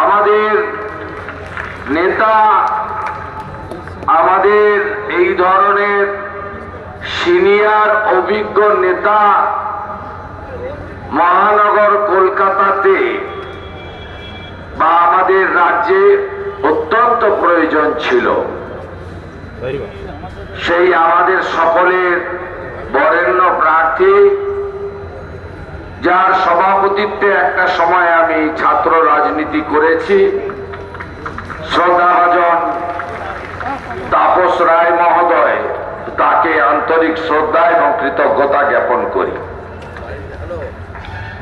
আমাদের নেতা, আমাদের এই ধরনের সিনিয়র অভিজ্ঞ নেতা মহানগর কলকাতাতে বা আমাদের রাজ্যে অত্যন্ত প্রয়োজন ছিল। সেই আমাদের সকলের বরেণ্য প্রার্থী, যার সভাপতিত্বে একটা সময় আমি ছাত্র রাজনীতি করেছি, শ্রদ্ধাভাজন তাপস রায় মহোদয়, তাকে আন্তরিক শ্রদ্ধা এবং কৃতজ্ঞতা জ্ঞাপন করি।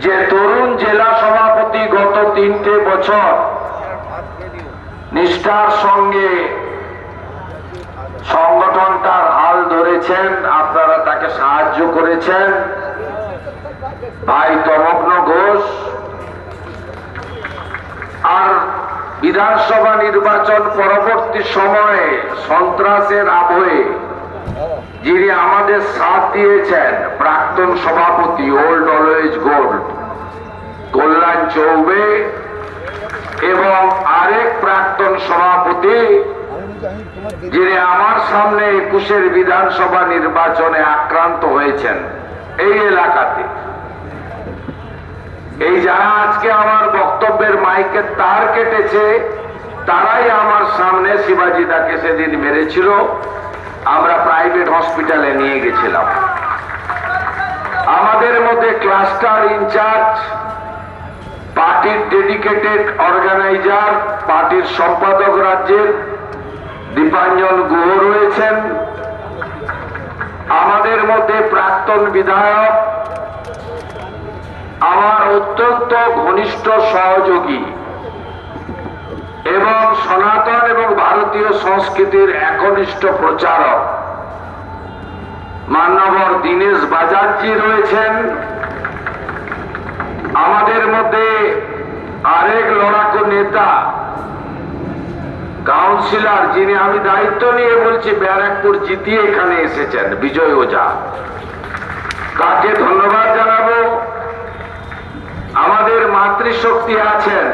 যে তরুণ জেলা সভাপতি গত 3টে বছর নিষ্ঠার সঙ্গে সংগঠনটার হাল ধরেছেন, আপনারা তাকে সাহায্য করেছেন, ভাই তমগ্ন ঘোষ। আর বিধানসভা নির্বাচন পরবর্তী সময়ে সন্ত্রাসের আবহে যিনি আমাদের সাথ দিয়েছেন, প্রাক্তন সভাপতি ওল্ড অলওয়েজ গোল্ড কল্যাণ চৌবে এবং আরেক প্রাক্তন সভাপতি যিনি আমার সামনে 21-এর বিধানসভা নির্বাচনে আক্রান্ত হয়েছেন এই এলাকাতে। এই যারা আজকে আমার বক্তব্যের মাইকের তার কেটেছে, তারাই আমার সামনে শিবাজিদাকে সেদিন মেরেছিল। আমরা প্রাইভেট হসপিটালে নিয়ে গেছিলাম। আমাদের মধ্যে ক্লাস্টার ইনচার্জ, পার্টির ডেডিকেটেড অর্গানাইজার, পার্টির সম্পাদক রাজ্যের দীপাঞ্জন গুহ রয়েছেন। আমাদের মধ্যে প্রাক্তন বিধায়ক, আমার অত্যন্ত ঘনিষ্ঠ সহযোগী এবং সনাতন এবং ভারতীয় সংস্কৃতির একনিষ্ঠ প্রচারক মান্যবর দীনেশ বাজাজজি রয়েছেন। আমাদের মধ্যে আরেক লড়াকু নেতা, কাউন্সিলর, যিনি আমি দায়িত্ব নিয়ে বলছি ব্যারাকপুর জিতিয়ে এখানে এসেছেন, বিজয় ওঝা, তাকে ধন্যবাদ জানাবো। আমাদের মাতৃশক্তি আছেন,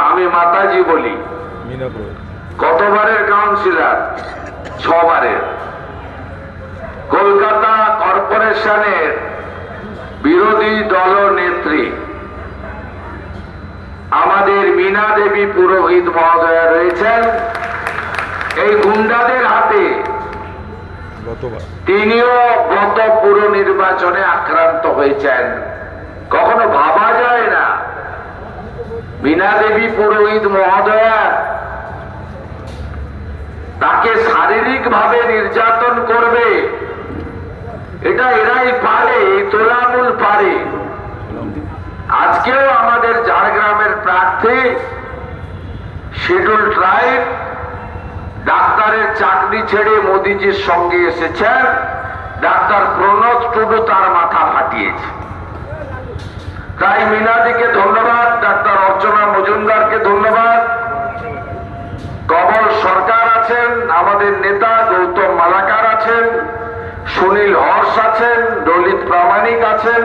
আমি মাতাজি বলি, কতবারের কাউন্সিলর? 6 বারের। কলকাতা কর্পোরেশনের বিরোধী দল নেত্রী আমাদের মীনা দেবী পুরোহিত মহোদয়া রয়েছেন। এই গুন্ডাদের হাতে তিনিও গত পুর নির্বাচনে আক্রান্ত হয়েছেন। কখনো ভাবা যায় না মীনা দেবী পুরোহিত মহোদয়া তাকে শারীরিক ভাবে নির্যাতন করবে, এটা এরাই পারে, তোলামূল পারে। আজকেও আমাদের ঝাড়গ্রামের প্রার্থী শিডিউল ট্রাইব ডাক্তারের চাকরি ছেড়ে মোদিজির সঙ্গে এসেছেন। ডাক্তার প্রণব টুডু তার মাথা ফাটিয়েছে। তাই মীনাদিকে ধন্যবাদ, ডাক্তার অর্চনা মজুমদারকে ধন্যবাদ। কমল সরকার আছেন, আমাদের নেতা গৌতম মালাকার আছেন, সুনীল হর্ষ আছেন, দলিত প্রামাণিক আছেন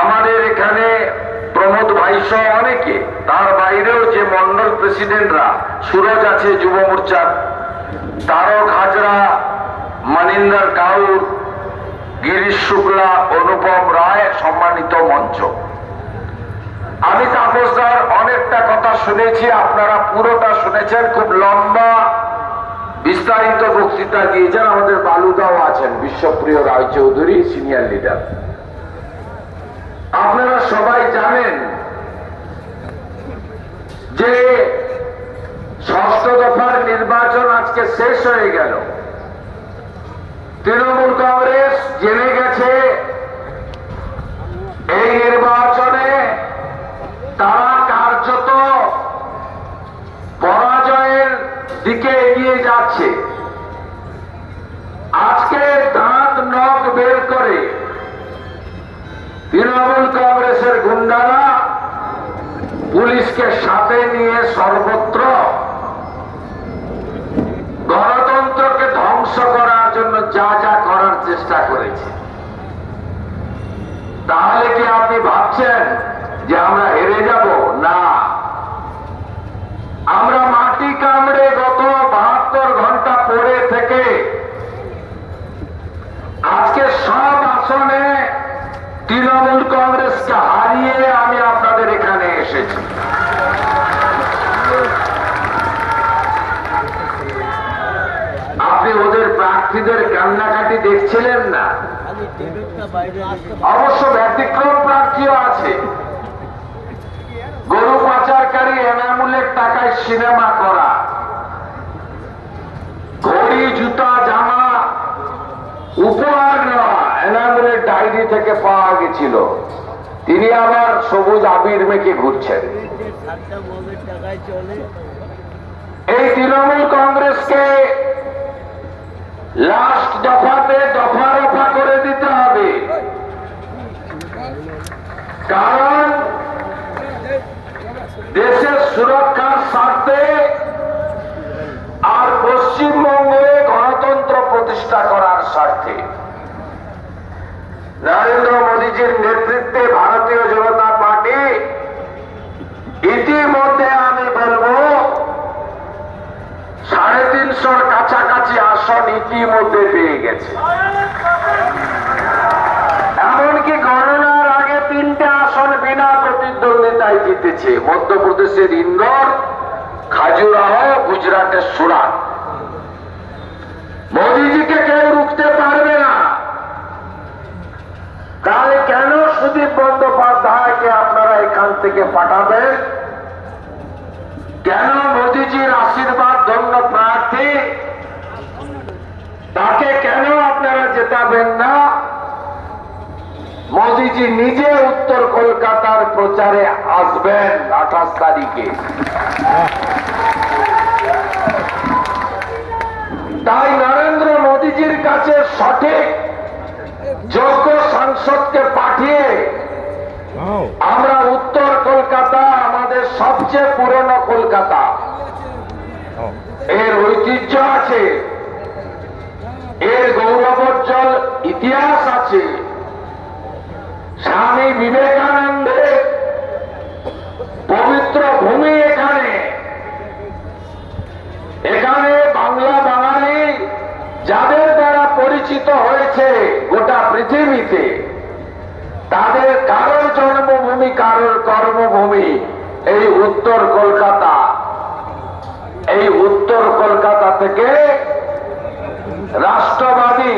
আমাদের এখানে প্রমোদ ভাই সহ অনেকে। তার বাইরেও যে মন্ডল প্রেসিডেন্টরা, সুরজ আছে যুব মোর্চার, তারক হাজরা, মনিন্দর কাউর, গিরিশ শুক্লা, অনুপম রায়, সম্মানিত মঞ্চ। আমি তাপসদার অনেকটা কথা শুনেছি, আপনারা পুরোটা শুনেছেন। খুব লম্বা বিস্তারিত বক্তৃতা দিয়েছেন। আমাদের বালুদাও আছেন, বিশ্বপ্রিয় রায়চৌধুরী, সিনিয়র লিডার। আপনারা সবাই জানেন যে 6ষ্ঠ দফার নির্বাচন আজকে শেষ হয়ে গেল। তৃণমূল কংগ্রেস জেনে গেছে এই নির্বাচনে তারা কার্যত পরাজয়ের দিকে এগিয়ে যাচ্ছে। আজকে দাঁত নখ বের করে তৃণমূল কংগ্রেসের গুন্ডারা পুলিশকে সাথে নিয়ে সর্বত্র গণতন্ত্রকে ধ্বংস করার জন্য যা যা করার চেষ্টা করেছে। তাহলে কি আপনি ভাবছেন যে আমরা হেরে যাব? না, আমরা মাটি কামড়ে গত 72 ঘন্টা পড়ে থেকে আজকে সব আসনে তৃণমূল কংগ্রেসকে হারিয়ে আমি আপনাদের এখানে এসেছি। আপনি ওদের প্রার্থীদের কান্নাকাটি দেখছিলেন না? অবশ্য ব্যতিক্রম প্রার্থীও আছে। গরু পাচারকারী এনামুলের টাকায় সিনেমা করা, ঘড়ি, জুতা, জামা উপহার নেওয়া এনামুলের ডায়েরি থেকে পাওয়া গেছিল। তিনি আবার সবুজ আবির মেখে ঘুরছেন। এই তৃণমূল কংগ্রেসকে লাস্ট দফাতে দফা রফা করে দিতে হবে, কারণ দেশের সুরক্ষার স্বার্থে আর পশ্চিমবঙ্গে গণতন্ত্র প্রতিষ্ঠা করার স্বার্থে নরেন্দ্র মোদীজির নেতৃত্বে ভারতীয় জনতা পার্টি ইতিমধ্যে আমি বলবো 350-র কাছাকাছি আসন ইতিমধ্যে পেয়ে গেছে। এমনকি গণনার আগে 3টে আসন বিনা প্রতিদ্বন্দ্বিতায় জিতেছে। মধ্যপ্রদেশের ইন্দোর, খাজুরাহ, গুজরাটের সুরাট। মোদীজিকে কেউ রুখতে পারবে না। তাহলে কেন সুদীপ বন্দ্যোপাধ্যায়কে আপনারা এখান থেকে পাঠাবেন? কেন মোদীজির আশীর্বাদ ধন্য প্রার্থী তাকে কেন আপনারা জেতাবেন না? মোদীজি নিজে উত্তর কলকাতার প্রচারে আসবেন 28 তারিখে। তাই নরেন্দ্র মোদীজির কাছে সঠিক যোগ্য সাংসদকে পাঠিয়ে আমরা উত্তর কলকাতা, আমাদের সবচেয়ে পুরনো কলকাতা, এর ঐতিহ্য আছে, এর গৌরবোজ্জ্বল ইতিহাস আছে, স্বামী বিবেকানন্দের পবিত্র ভূমি এখানে। এখানে বাংলা বাঙালি যাদের দ্বারা পরিচিত হয়েছে গোটা পৃথিবীতে, তাদের কারোর জন্মভূমি, কারোর কর্মভূমি এই উত্তর কলকাতা। এই উত্তর কলকাতা থেকে রাষ্ট্রবাদী